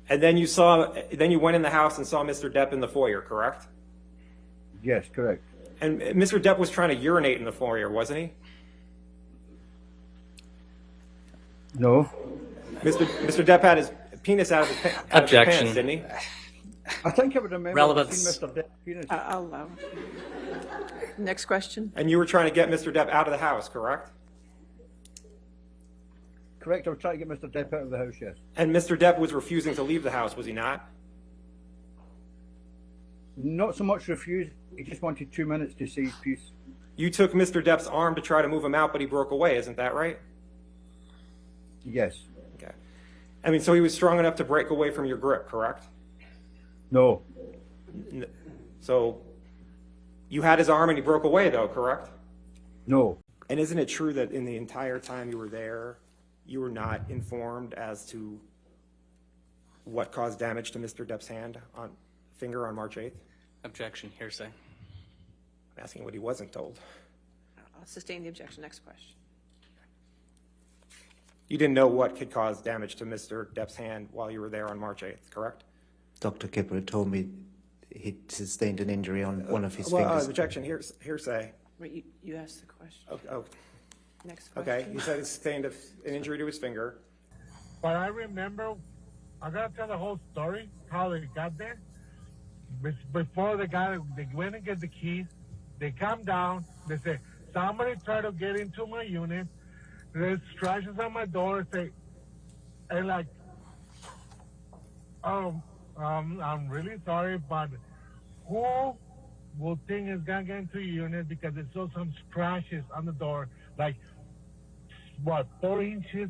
And then you went in the house and saw Mr. Depp in the foyer, correct? Yes, correct. And Mr. Depp was trying to urinate in the foyer, wasn't he? No. Mr. Depp had his penis out of his pants, didn't he? I think I would remember Relevance. seeing Mr. Depp's penis. I'll allow it. Next question. And you were trying to get Mr. Depp out of the house, correct? Correct, I was trying to get Mr. Depp out of the house, yes. And Mr. Depp was refusing to leave the house, was he not? Not so much refused, he just wanted 2 minutes to say his piece. You took Mr. Depp's arm to try to move him out, but he broke away, isn't that right? Yes. Okay. I mean, so he was strong enough to break away from your grip, correct? No. So you had his arm and he broke away, though, correct? No. And isn't it true that in the entire time you were there, you were not informed as to what caused damage to Mr. Depp's finger on March 8th? Objection, hearsay. I'm asking what he wasn't told. I'll sustain the objection. Next question. You didn't know what could cause damage to Mr. Depp's hand while you were there on March 8th, correct? Dr. Kipper told me he sustained an injury on one of his fingers. Objection, hearsay. Wait, you asked the question. Oh, Next question. okay. He said he sustained an injury to his finger. But I remember, I gotta tell the whole story, how they got there. Before they went and get the keys, they come down, they say, somebody tried to get into my unit, there's scratches on my door, and like, I'm really sorry, but who will think is gonna get into your unit because they saw some scratches on the door, like, 4 inches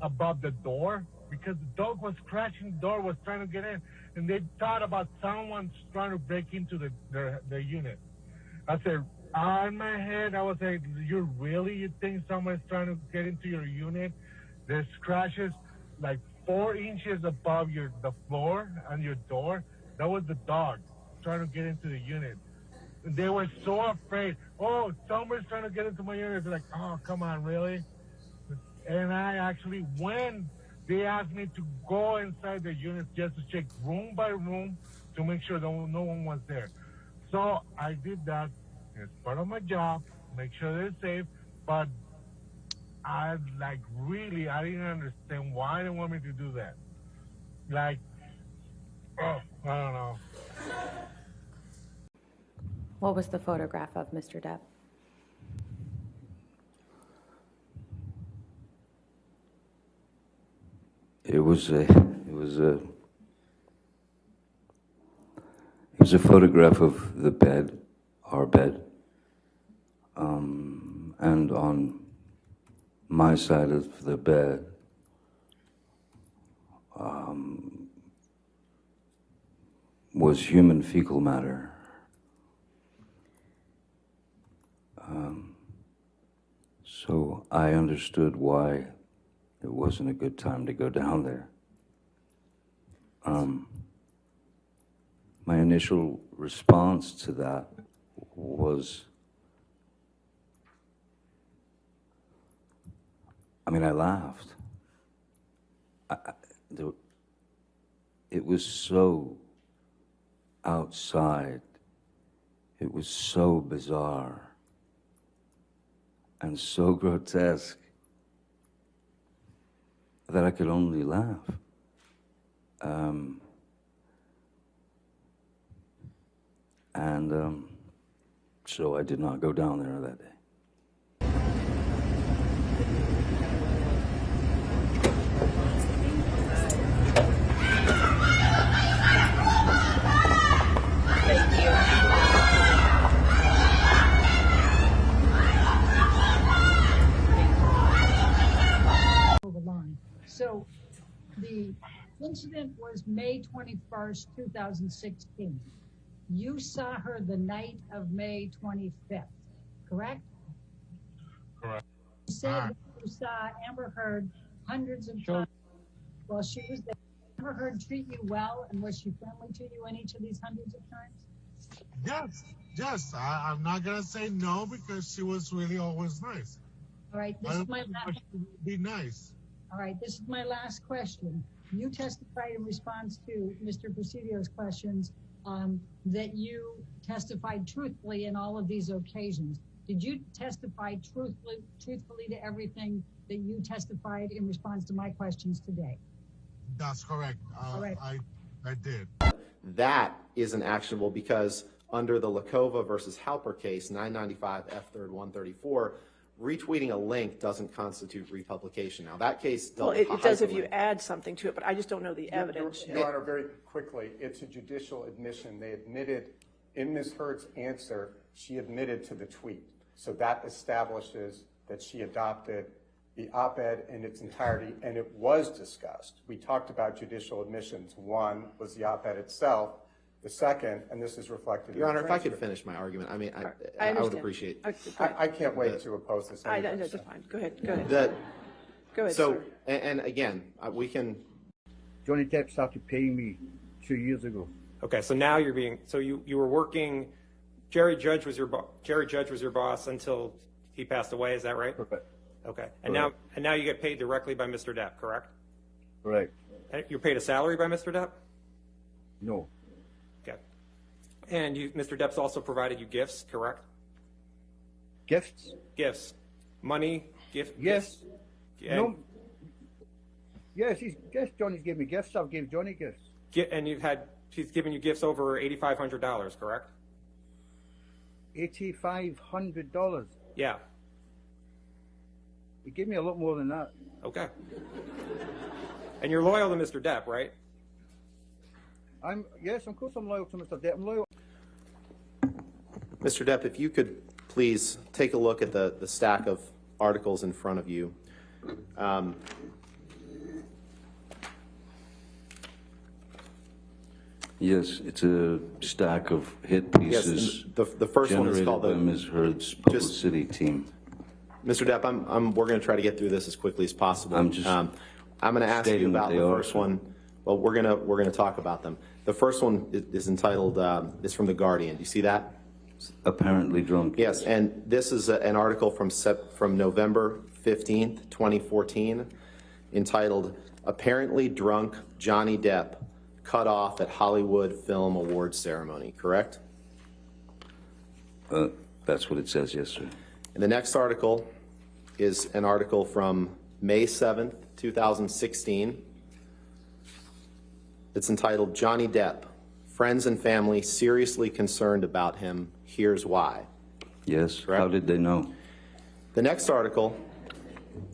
above the door? Because the dog was scratching the door, was trying to get in, and they thought about someone trying to break into their unit. I said, in my head, I was like, you think someone's trying to get into your unit? There's scratches like 4 inches above the floor on your door. That was the dog trying to get into the unit. And they were so afraid. Oh, someone's trying to get into my unit. They're like, oh, come on, really? And I actually, when they asked me to go inside the unit just to check room by room to make sure no one was there. So I did that. It's part of my job, make sure they're safe, but I didn't understand why they want me to do that. I don't know. What was the photograph of Mr. Depp? It was a photograph of the bed, our bed, and on my side of the bed was human fecal matter. So I understood why it wasn't a good time to go down there. My initial response to that was, I laughed. It was so outside. It was so bizarre and so grotesque that I could only laugh. So I did not go down there that day. So the incident was May 21st, 2016. You saw her the night of May 25th, correct? Correct. You said that you saw Amber Heard hundreds of times while she was there. Did Amber Heard treat you well, and was she friendly to you in each of these hundreds of times? Yes. I'm not gonna say no because she was really always nice. All right, this is my last. Be nice. All right, this is my last question. you testified in response to Mr. Presidio's questions that you testified truthfully in all of these occasions. Did you testify truthfully to everything that you testified in response to my questions today? That's correct. All right. I did. That isn't actionable because under the Lakova versus Halper case, 995 F3rd 134, retweeting a link doesn't constitute republication. Now, that case Well, dealt with it does if you hyperlink. add something to it, but I just don't know the evidence. Your Honor, very quickly, it's a judicial admission. They admitted in Ms. Heard's answer, she admitted to the tweet. So that establishes that she adopted the op-ed in its entirety, and it was discussed. We talked about judicial admissions. One was the op-ed itself. The second, and this is reflected in Your the Honor, if I could transcript. finish my argument, I mean, I would understand. appreciate. Okay, go ahead. I can't wait to oppose this. I know, that's fine. Go ahead, go ahead. That, Go ahead, so, sir. and again, we can, Johnny Depp started paying me 2 years ago. Okay, so now you're being, so you were working, Jerry Judge was your boss until he passed away, is that right? Correct. Okay, and now you get paid directly by Mr. Depp, correct? Correct. And you're paid a salary by Mr. Depp? No. Okay. And Mr. Depp's also provided you gifts, correct? Gifts? Gifts. Money, Yes. gifts. And, No. Yes, Johnny's gave me gifts. I've given Johnny gifts. and he's given you gifts over $8,500, correct? $8,500. Yeah. He gave me a lot more than that. Okay. And you're loyal to Mr. Depp, right? Yes, of course I'm loyal to Mr. Depp. I'm loyal. Mr. Depp, if you could please take a look at the stack of articles in front of you. Yes, it's a stack of hit Yes, pieces and the first one is generated called by the, Ms. Heard's publicity team. Mr. Depp, we're going to try to get through this as quickly as possible. I'm just I'm going to ask you stating about what the they are, first sir. one. Well, we're going to talk about them. The first one is entitled, is from The Guardian. Do you see that? Apparently drunk. Yes, and this is an article from November 15th, 2014, entitled, Apparently Drunk Johnny Depp Cut Off at Hollywood Film Awards Ceremony, correct? That's what it says, yes, sir. And the next article is an article from May 7th, 2016. It's entitled, Johnny Depp, Friends and Family Seriously Concerned About Him. Here's Why. Yes, Correct. how did they know? The next article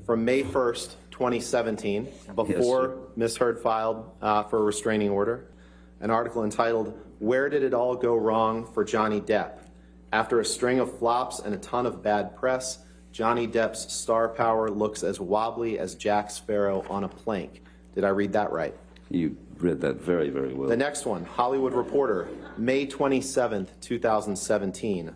from May 1st, 2017, before Ms. Heard filed for a restraining order, an article entitled, Where Did It All Go Wrong for Johnny Depp? After a string of flops and a ton of bad press, Johnny Depp's star power looks as wobbly as Jack Sparrow on a plank. Did I read that right? You read that very, very well. The next one, Hollywood Reporter, May 27th, 2017.